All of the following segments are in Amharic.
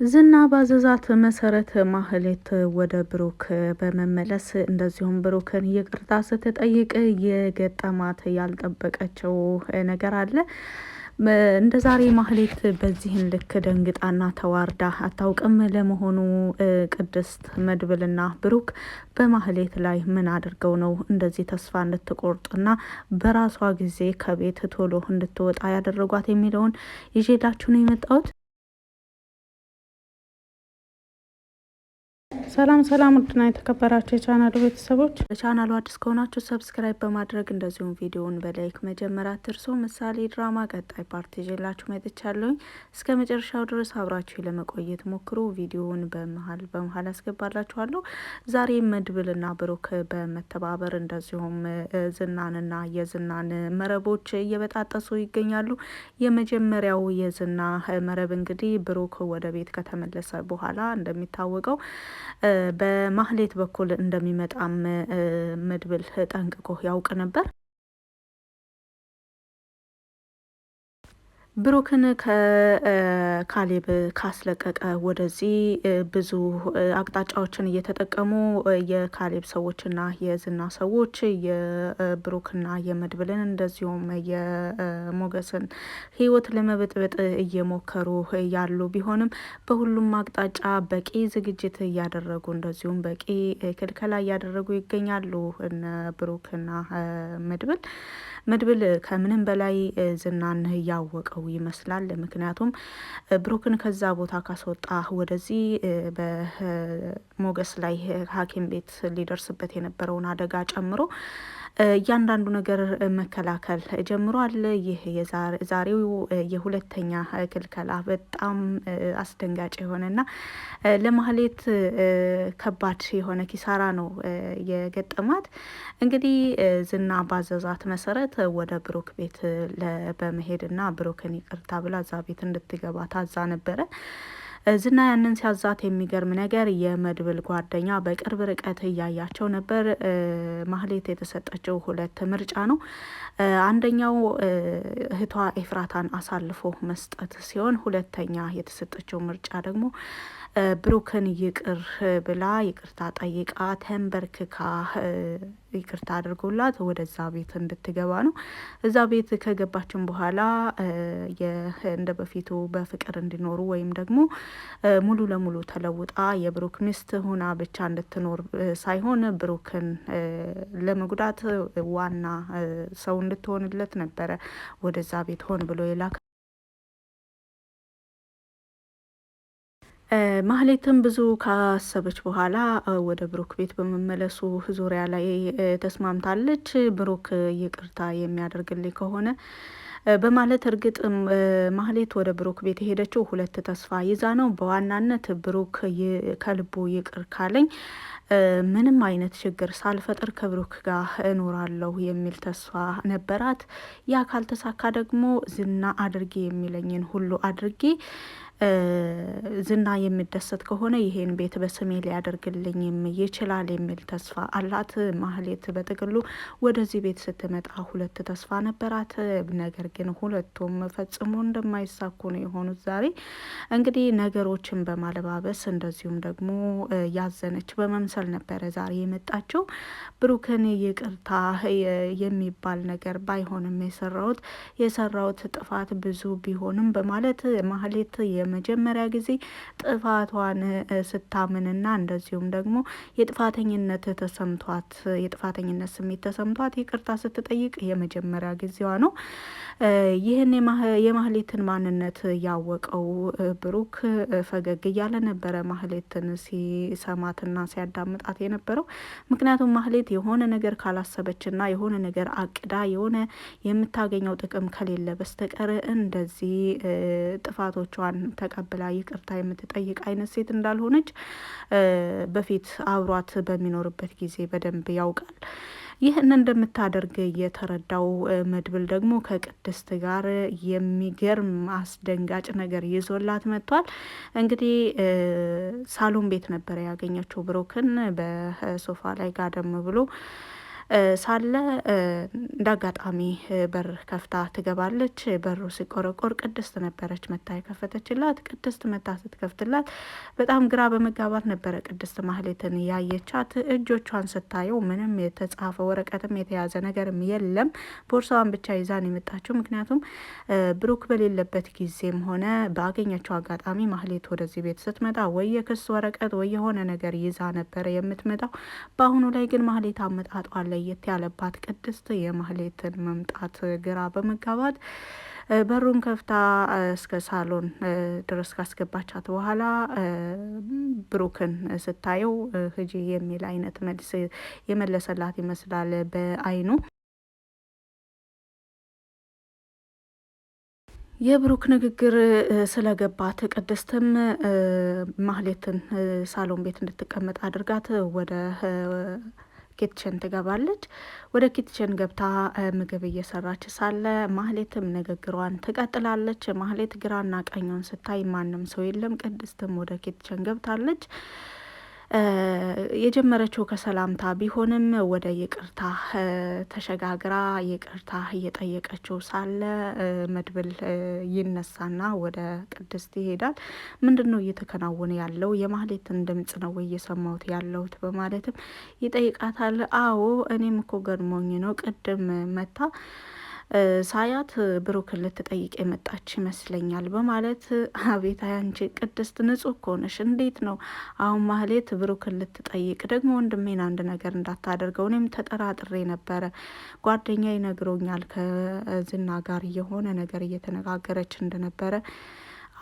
ዝና ባዘዛት መሰረት ማህሌት ወደ ብሩክ በመመለስ እንደዚሁም ብሩክን ይቅርታ ስትጠይቅ የገጠማት ያልጠበቀችው ነገር አለ። እንደ ዛሬ ማህሌት በዚህን ልክ ደንግጣና ተዋርዳ አታውቅም። ለመሆኑ ቅድስት መድብልና ብሩክ በማህሌት ላይ ምን አድርገው ነው እንደዚህ ተስፋ እንድትቆርጥና በራሷ ጊዜ ከቤት ቶሎ እንድትወጣ ያደረጓት የሚለውን ይዤላችሁ ነው የመጣሁት። ሰላም ሰላም፣ ውድና የተከበራችሁ የቻናሉ ቤተሰቦች፣ ለቻናሉ አዲስ ከሆናችሁ ሰብስክራይብ በማድረግ እንደዚሁም ቪዲዮውን በላይክ መጀመር አትርሱ። ምሳሌ ድራማ ቀጣይ ፓርት ይዤላችሁ መጥቻለሁኝ። እስከ መጨረሻው ድረስ አብራችሁ ለመቆየት ሞክሩ። ቪዲዮውን በመሀል አስገባላችኋለሁ። ዛሬ መድብልና ብሩክ በመተባበር እንደዚሁም ዝናንና የዝናን መረቦች እየበጣጠሱ ይገኛሉ። የመጀመሪያው የዝና መረብ እንግዲህ ብሩክ ወደ ቤት ከተመለሰ በኋላ እንደሚታወቀው በማህሌት በኩል እንደሚመጣም መድብል ጠንቅቆ ያውቅ ነበር። ብሩክን ከካሌብ ካስለቀቀ ወደዚህ ብዙ አቅጣጫዎችን እየተጠቀሙ የካሌብ ሰዎችና የዝና ሰዎች የብሩክና የመድብልን እንደዚሁም የሞገስን ሕይወት ለመበጥበጥ እየሞከሩ ያሉ ቢሆንም በሁሉም አቅጣጫ በቂ ዝግጅት እያደረጉ እንደዚሁም በቂ ክልከላ እያደረጉ ይገኛሉ። እነ ብሩክና መድብል ከምንም በላይ ዝናን ያወቀው ይመስላል። ምክንያቱም ብሩክን ከዛ ቦታ ካስወጣ ወደዚህ በሞገስ ላይ ሐኪም ቤት ሊደርስበት የነበረውን አደጋ ጨምሮ እያንዳንዱ ነገር መከላከል ጀምሯል። ይህ ዛሬው የሁለተኛ ክልከላ በጣም አስደንጋጭ የሆነና ለማህሌት ከባድ የሆነ ኪሳራ ነው የገጠማት። እንግዲህ ዝና ባዘዛት መሰረት ወደ ብሩክ ቤት በመሄድና ብሩክን ይቅርታ ብላ እዛ ቤት እንድትገባ ታዛ ነበረ። ዝና ያንን ሲያዛት የሚገርም ነገር የመድብል ጓደኛ በቅርብ ርቀት እያያቸው ነበር። ማህሌት የተሰጠችው ሁለት ምርጫ ነው። አንደኛው እህቷ ኤፍራታን አሳልፎ መስጠት ሲሆን፣ ሁለተኛ የተሰጠችው ምርጫ ደግሞ ብሩክን ይቅር ብላ ይቅርታ ጠይቃ ተንበርክካ ይቅርታ አድርጎላት ወደዛ ቤት እንድትገባ ነው። እዛ ቤት ከገባችን በኋላ እንደ በፊቱ በፍቅር እንዲኖሩ ወይም ደግሞ ሙሉ ለሙሉ ተለውጣ የብሩክ ሚስት ሆና ብቻ እንድትኖር ሳይሆን ብሩክን ለመጉዳት ዋና ሰው እንድትሆንለት ነበረ ወደዛ ቤት ሆን ብሎ የላከ። ማህሌትም ብዙ ካሰበች በኋላ ወደ ብሩክ ቤት በመመለሱ ዙሪያ ላይ ተስማምታለች። ብሩክ ይቅርታ የሚያደርግልኝ ከሆነ በማለት እርግጥ ማህሌት ወደ ብሩክ ቤት የሄደችው ሁለት ተስፋ ይዛ ነው። በዋናነት ብሩክ ከልቡ ይቅር ካለኝ ምንም አይነት ችግር ሳልፈጥር ከብሩክ ጋር እኖራለሁ የሚል ተስፋ ነበራት። ያ ካልተሳካ ደግሞ ዝና አድርጌ የሚለኝን ሁሉ አድርጌ ዝና የሚደሰት ከሆነ ይሄን ቤት በስሜ ሊያደርግልኝም ይችላል የሚል ተስፋ አላት። ማህሌት በጥቅሉ ወደዚህ ቤት ስትመጣ ሁለት ተስፋ ነበራት። ነገር ግን ሁለቱም ፈጽሞ እንደማይሳኩ ነው የሆኑት። ዛሬ እንግዲህ ነገሮችን በማለባበስ እንደዚሁም ደግሞ ያዘነች በመምሰል ነበረ ዛሬ የመጣችው። ብሩክን ይቅርታ የሚባል ነገር ባይሆንም የሰራውት ጥፋት ብዙ ቢሆንም በማለት ማህሌት የመጀመሪያ ጊዜ ጥፋቷን ስታምንና እንደዚሁም ደግሞ የጥፋተኝነት ስሜት ተሰምቷት ይቅርታ ስትጠይቅ የመጀመሪያ ጊዜዋ ነው። ይህን የማህሌትን ማንነት ያወቀው ብሩክ ፈገግ እያለ ነበረ ማህሌትን ሲሰማትና ሲያዳምጣት የነበረው። ምክንያቱም ማህሌት የሆነ ነገር ካላሰበችና የሆነ ነገር አቅዳ የሆነ የምታገኘው ጥቅም ከሌለ በስተቀር እንደዚህ ጥፋቶቿን ተቀብላ ይቅርታ የምትጠይቅ አይነት ሴት እንዳልሆነች በፊት አብሯት በሚኖርበት ጊዜ በደንብ ያውቃል። ይህን እንደምታደርግ የተረዳው መድብል ደግሞ ከቅድስት ጋር የሚገርም አስደንጋጭ ነገር ይዞላት መጥቷል። እንግዲህ ሳሎን ቤት ነበረ ያገኘችው ብሩክን በሶፋ ላይ ጋደም ብሎ ሳለ እንዳጋጣሚ በር ከፍታ ትገባለች። በሩ ሲቆረቆር ቅድስት ነበረች መታ የከፈተችላት። ቅድስት መታ ስትከፍትላት በጣም ግራ በመጋባት ነበረ ቅድስት ማህሌትን ያየቻት። እጆቿን ስታየው ምንም የተጻፈ ወረቀትም የተያዘ ነገርም የለም። ቦርሳዋን ብቻ ይዛን የመጣችው ምክንያቱም ብሩክ በሌለበት ጊዜም ሆነ ባገኘችው አጋጣሚ ማህሌት ወደዚህ ቤት ስትመጣ ወይ የክስ ወረቀት ወይ የሆነ ነገር ይዛ ነበረ የምትመጣው። በአሁኑ ላይ ግን ማህሌት አመጣጧ ለየት ያለባት ቅድስት የማህሌትን መምጣት ግራ በመጋባት በሩን ከፍታ እስከ ሳሎን ድረስ ካስገባቻት በኋላ ብሩክን ስታየው ሂጂ የሚል አይነት መልስ የመለሰላት ይመስላል በአይኑ። የብሩክ ንግግር ስለገባት ቅድስትም ማህሌትን ሳሎን ቤት እንድትቀመጥ አድርጋት ወደ ኪትችን ትገባለች። ወደ ኪትችን ገብታ ምግብ እየሰራች ሳለ ማህሌትም ንግግሯን ትቀጥላለች። ማህሌት ግራና ቀኙን ስታይ ማንም ሰው የለም። ቅድስትም ወደ ኪትችን ገብታለች። የጀመረችው ከሰላምታ ቢሆንም ወደ ይቅርታ ተሸጋግራ ይቅርታ እየጠየቀችው ሳለ መድብል ይነሳና ወደ ቅድስት ይሄዳል። ምንድን ነው እየተከናወነ ያለው? የማህሌትን ድምጽ ነው እየሰማሁት ያለሁት በማለትም ይጠይቃታል። አዎ እኔም እኮ ገርሞኝ ነው ቅድም መታ ሳያት ብሩክን ልትጠይቅ የመጣች ይመስለኛል በማለት አቤት አንቺ ቅድስት ንጹህ ከሆነሽ እንዴት ነው አሁን ማህሌት ብሩክን ልትጠይቅ? ደግሞ ወንድሜን አንድ ነገር እንዳታደርገው እኔም ተጠራጥሬ ነበረ። ጓደኛ ይነግሮኛል ከዝና ጋር የሆነ ነገር እየተነጋገረች እንደነበረ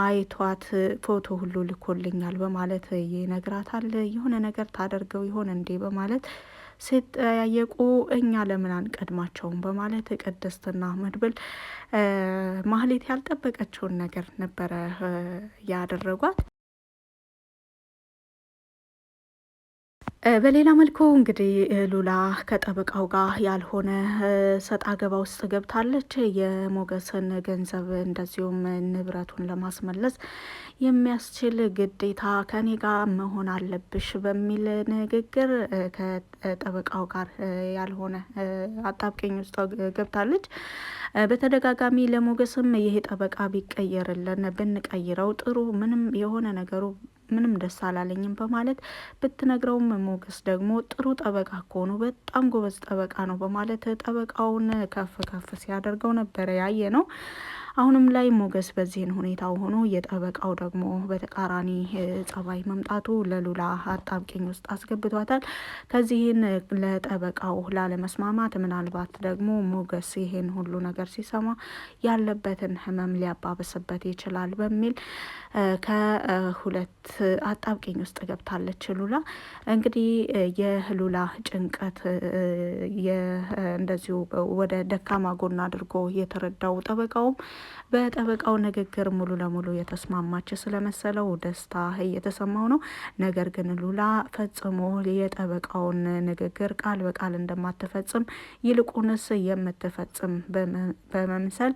አይቷት ፎቶ ሁሉ ልኮልኛል በማለት ይነግራታል። የሆነ ነገር ታደርገው ይሆን እንዴ በማለት ሲጠያየቁ እኛ ለምን አንቀድማቸውም በማለት ቅድስትና መድብል ማህሌት ያልጠበቀችውን ነገር ነበረ ያደረጓት። በሌላ መልኩ እንግዲህ ሉላ ከጠበቃው ጋር ያልሆነ ሰጣ ገባ ውስጥ ገብታለች። የሞገስን ገንዘብ እንደዚሁም ንብረቱን ለማስመለስ የሚያስችል ግዴታ ከኔ ጋር መሆን አለብሽ በሚል ንግግር ከጠበቃው ጋር ያልሆነ አጣብቂኝ ውስጥ ገብታለች። በተደጋጋሚ ለሞገስም ይሄ ጠበቃ ቢቀየርልን ብንቀይረው ጥሩ ምንም የሆነ ነገሩ ምንም ደስ አላለኝም በማለት ብትነግረውም ሞገስ ደግሞ ጥሩ ጠበቃ ከሆኑ በጣም ጎበዝ ጠበቃ ነው በማለት ጠበቃውን ከፍ ከፍ ሲያደርገው ነበረ ያየ ነው። አሁንም ላይ ሞገስ በዚህን ሁኔታው ሆኖ የጠበቃው ደግሞ በተቃራኒ ጸባይ መምጣቱ ለሉላ አጣብቂኝ ውስጥ አስገብቷታል። ከዚህን ለጠበቃው ላለመስማማት ምናልባት ደግሞ ሞገስ ይሄን ሁሉ ነገር ሲሰማ ያለበትን ሕመም ሊያባብስበት ይችላል በሚል ከሁለት አጣብቂኝ ውስጥ ገብታለች ሉላ። እንግዲህ የሉላ ጭንቀት እንደዚሁ ወደ ደካማ ጎን አድርጎ የተረዳው ጠበቃውም በጠበቃው ንግግር ሙሉ ለሙሉ የተስማማች ስለመሰለው ደስታ እየተሰማው ነው። ነገር ግን ሉላ ፈጽሞ የጠበቃውን ንግግር ቃል በቃል እንደማትፈጽም ይልቁንስ የምትፈጽም በመምሰል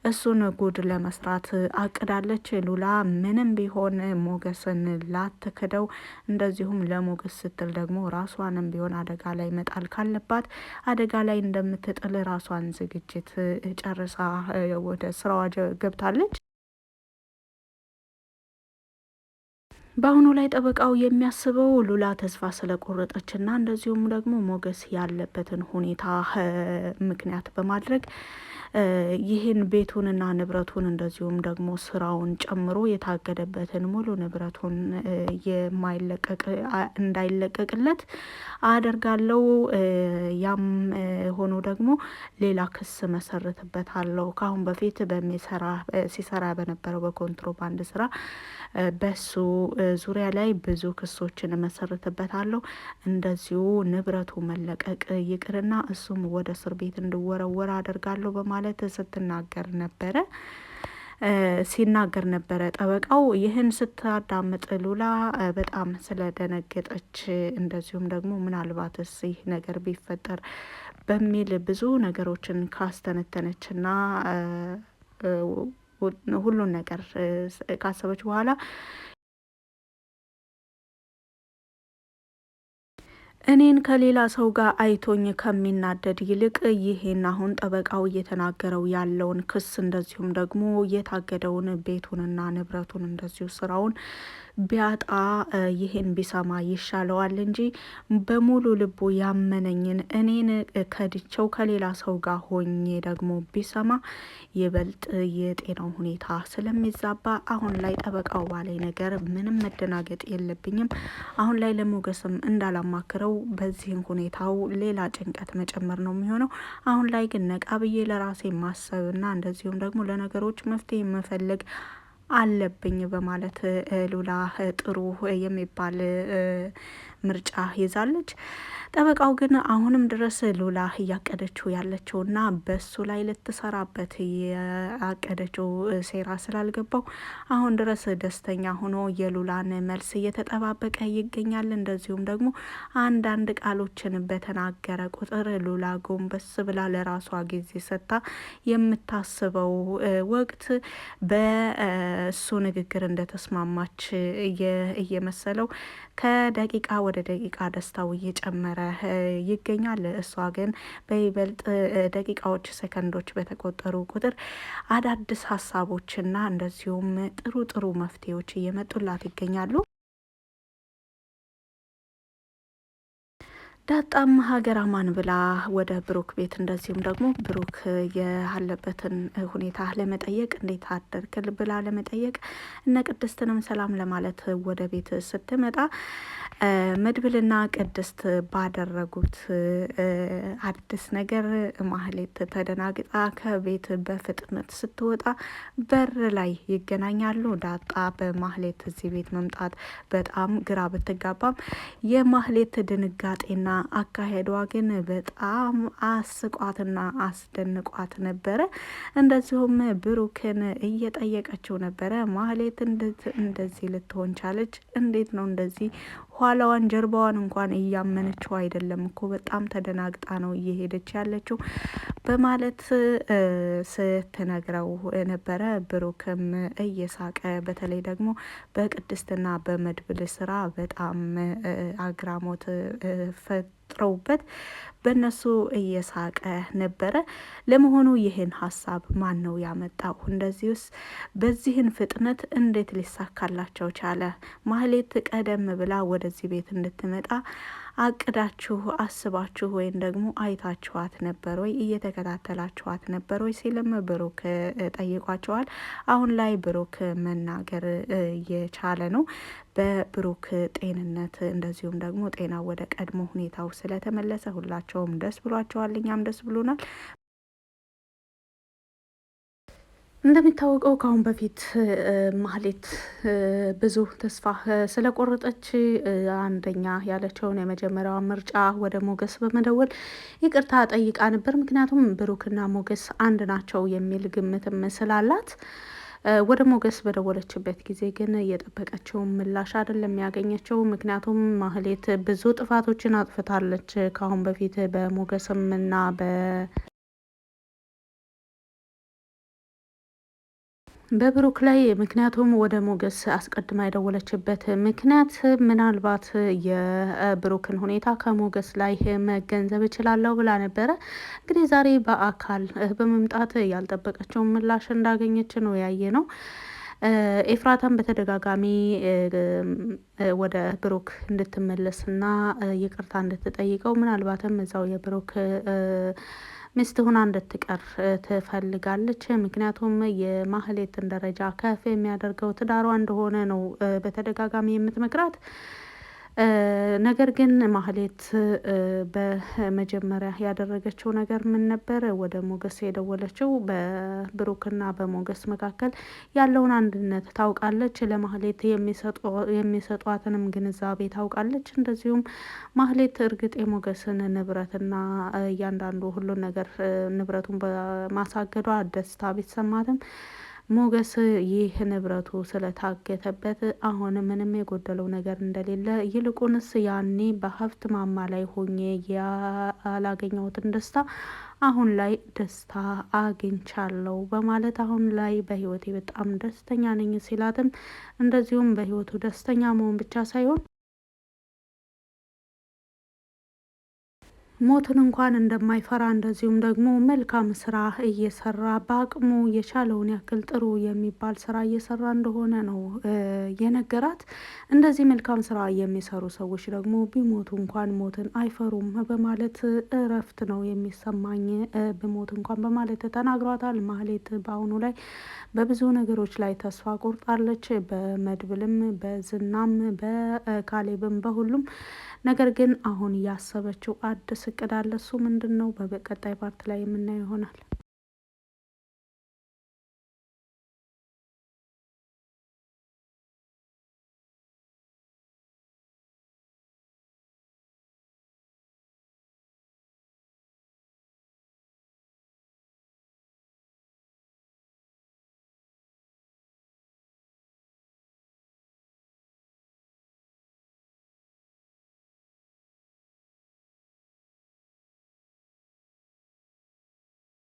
እሱን ጉድ ለመስራት አቅዳለች። ሉላ ምንም ቢሆን ሞገስን ላትክደው፣ እንደዚሁም ለሞገስ ስትል ደግሞ ራሷንም ቢሆን አደጋ ላይ መጣል ካለባት አደጋ ላይ እንደምትጥል ራሷን ዝግጅት ጨርሳ ወደ ስራዋ ገብታለች። በአሁኑ ላይ ጠበቃው የሚያስበው ሉላ ተስፋ ስለቆረጠችና እንደዚሁም ደግሞ ሞገስ ያለበትን ሁኔታ ምክንያት በማድረግ ይህን ቤቱንና ንብረቱን እንደዚሁም ደግሞ ስራውን ጨምሮ የታገደበትን ሙሉ ንብረቱን እንዳይለቀቅለት አደርጋለሁ። ያም ሆኖ ደግሞ ሌላ ክስ መሰርትበታለሁ። ከአሁን በፊት ሲሰራ በነበረው በኮንትሮባንድ ስራ በሱ ዙሪያ ላይ ብዙ ክሶችን መሰርትበታለሁ። እንደዚሁ ንብረቱ መለቀቅ ይቅርና እሱም ወደ እስር ቤት እንዲወረወር አደርጋለሁ በማለት ስትናገር ነበረ ሲናገር ነበረ ጠበቃው። ይህን ስታዳምጥ ሉላ በጣም ስለደነገጠች እንደዚሁም ደግሞ ምናልባትስ ይህ ነገር ቢፈጠር በሚል ብዙ ነገሮችን ካስተነተነችና ሁሉን ነገር ካሰበች በኋላ እኔን ከሌላ ሰው ጋር አይቶኝ ከሚናደድ ይልቅ ይሄን አሁን ጠበቃው እየተናገረው ያለውን ክስ እንደዚሁም ደግሞ የታገደውን ቤቱንና ንብረቱን እንደዚሁ ስራውን ቢያጣ ይሄን ቢሰማ ይሻለዋል እንጂ በሙሉ ልቡ ያመነኝን እኔን ከድቸው ከሌላ ሰው ጋር ሆኜ ደግሞ ቢሰማ ይበልጥ የጤናው ሁኔታ ስለሚዛባ አሁን ላይ ጠበቃው ባላይ ነገር ምንም መደናገጥ የለብኝም። አሁን ላይ ለሞገስም እንዳላማክረው በዚህም ሁኔታው ሌላ ጭንቀት መጨመር ነው የሚሆነው። አሁን ላይ ግን ነቃ ብዬ ለራሴ ማሰብና እንደዚሁም ደግሞ ለነገሮች መፍትሄ መፈለግ አለብኝ በማለት ሉላ ጥሩ የሚባል ምርጫ ይዛለች። ጠበቃው ግን አሁንም ድረስ ሉላ እያቀደችው ያለችውና በሱ ላይ ልትሰራበት ያቀደችው ሴራ ስላልገባው አሁን ድረስ ደስተኛ ሆኖ የሉላን መልስ እየተጠባበቀ ይገኛል። እንደዚሁም ደግሞ አንዳንድ ቃሎችን በተናገረ ቁጥር ሉላ ጎንበስ ብላ ለራሷ ጊዜ ሰጥታ የምታስበው ወቅት በእሱ ንግግር እንደተስማማች እየመሰለው ከደቂቃ ወደ ደቂቃ ደስታው እየጨመረ ይገኛል። እሷ ግን በይበልጥ ደቂቃዎች፣ ሰከንዶች በተቆጠሩ ቁጥር አዳዲስ ሀሳቦችና እንደዚሁም ጥሩ ጥሩ መፍትሄዎች እየመጡላት ይገኛሉ። ዳጣም ሀገር አማን ብላ ወደ ብሩክ ቤት እንደዚሁም ደግሞ ብሩክ ያለበትን ሁኔታ ለመጠየቅ እንዴት አደርክል ብላ ለመጠየቅ እነ ቅድስትንም ሰላም ለማለት ወደ ቤት ስትመጣ መድብልና ቅድስት ባደረጉት አዲስ ነገር ማህሌት ተደናግጣ ከቤት በፍጥነት ስትወጣ በር ላይ ይገናኛሉ። ዳጣ በማህሌት እዚህ ቤት መምጣት በጣም ግራ ብትጋባም የማህሌት ድንጋጤና አካሄዷ ግን በጣም አስቋትና አስደንቋት ነበረ። እንደዚሁም ብሩክን እየጠየቀችው ነበረ። ማህሌት እንደዚህ ልትሆን ቻለች? እንዴት ነው እንደዚህ ኋላዋን ጀርባዋን እንኳን እያመነችው አይደለም እኮ በጣም ተደናግጣ ነው እየሄደች ያለችው በማለት ስትነግረው ነበረ። ብሩክም እየሳቀ በተለይ ደግሞ በቅድስትና በመድብል ስራ በጣም አግራሞት ፈጥረውበት በእነሱ እየሳቀ ነበረ። ለመሆኑ ይህን ሀሳብ ማን ነው ያመጣው? እንደዚሁስ በዚህን ፍጥነት እንዴት ሊሳካላቸው ቻለ? ማህሌት ቀደም ብላ ወደዚህ ቤት እንድትመጣ አቅዳችሁ አስባችሁ ወይም ደግሞ አይታችኋት ነበር ወይ? እየተከታተላችኋት ነበር ወይ? ሲልም ብሩክ ጠይቋቸዋል። አሁን ላይ ብሩክ መናገር የቻለ ነው። በብሩክ ጤንነት እንደዚሁም ደግሞ ጤና ወደ ቀድሞ ሁኔታው ስለተመለሰ ሁላቸውም ደስ ብሏቸዋል። እኛም ደስ ብሎናል። እንደሚታወቀው ከአሁን በፊት ማህሌት ብዙ ተስፋ ስለቆረጠች አንደኛ ያለችውን የመጀመሪያዋ ምርጫ ወደ ሞገስ በመደወል ይቅርታ ጠይቃ ነበር። ምክንያቱም ብሩክና ሞገስ አንድ ናቸው የሚል ግምትም ስላላት ወደ ሞገስ በደወለችበት ጊዜ ግን የጠበቀችውን ምላሽ አይደለም ያገኘችው። ምክንያቱም ማህሌት ብዙ ጥፋቶችን አጥፍታለች ከአሁን በፊት በሞገስም እና በብሩክ ላይ። ምክንያቱም ወደ ሞገስ አስቀድማ የደወለችበት ምክንያት ምናልባት የብሩክን ሁኔታ ከሞገስ ላይ መገንዘብ እችላለሁ ብላ ነበረ። እንግዲህ ዛሬ በአካል በመምጣት ያልጠበቀችውን ምላሽ እንዳገኘች ነው ያየ ነው። ኤፍራታን በተደጋጋሚ ወደ ብሩክ እንድትመለስና ይቅርታ እንድትጠይቀው ምናልባትም እዛው የብሩክ ሚስት ሆና እንድትቀር ትፈልጋለች። ምክንያቱም የማህሌትን ደረጃ ከፍ የሚያደርገው ትዳሯ እንደሆነ ነው በተደጋጋሚ የምትመክራት። ነገር ግን ማህሌት በመጀመሪያ ያደረገችው ነገር ምን ነበር? ወደ ሞገስ የደወለችው በብሩክና በሞገስ መካከል ያለውን አንድነት ታውቃለች። ለማህሌት የሚሰጧትንም ግንዛቤ ታውቃለች። እንደዚሁም ማህሌት እርግጥ የሞገስን ንብረትና እያንዳንዱ ሁሉን ነገር ንብረቱን በማሳገዷ ደስታ ቢሰማትም ሞገስ ይህ ንብረቱ ስለታገተበት አሁን ምንም የጎደለው ነገር እንደሌለ ይልቁንስ ያኔ በሀብት ማማ ላይ ሆኜ ያላገኘሁትን ደስታ አሁን ላይ ደስታ አግኝቻለሁ በማለት አሁን ላይ በህይወቴ በጣም ደስተኛ ነኝ ሲላትም እንደዚሁም በህይወቱ ደስተኛ መሆን ብቻ ሳይሆን ሞትን እንኳን እንደማይፈራ እንደዚሁም ደግሞ መልካም ስራ እየሰራ በአቅሙ የቻለውን ያክል ጥሩ የሚባል ስራ እየሰራ እንደሆነ ነው የነገራት። እንደዚህ መልካም ስራ የሚሰሩ ሰዎች ደግሞ ቢሞቱ እንኳን ሞትን አይፈሩም በማለት እረፍት ነው የሚሰማኝ ብሞት እንኳን በማለት ተናግሯታል። ማህሌት በአሁኑ ላይ በብዙ ነገሮች ላይ ተስፋ ቆርጣለች። በመድብልም፣ በዝናም፣ በካሌብም በሁሉም ነገር ግን አሁን ያሰበችው አዲስ እቅድ አለ። እሱ ምንድን ነው? በቀጣይ ፓርት ላይ የምናየው ይሆናል።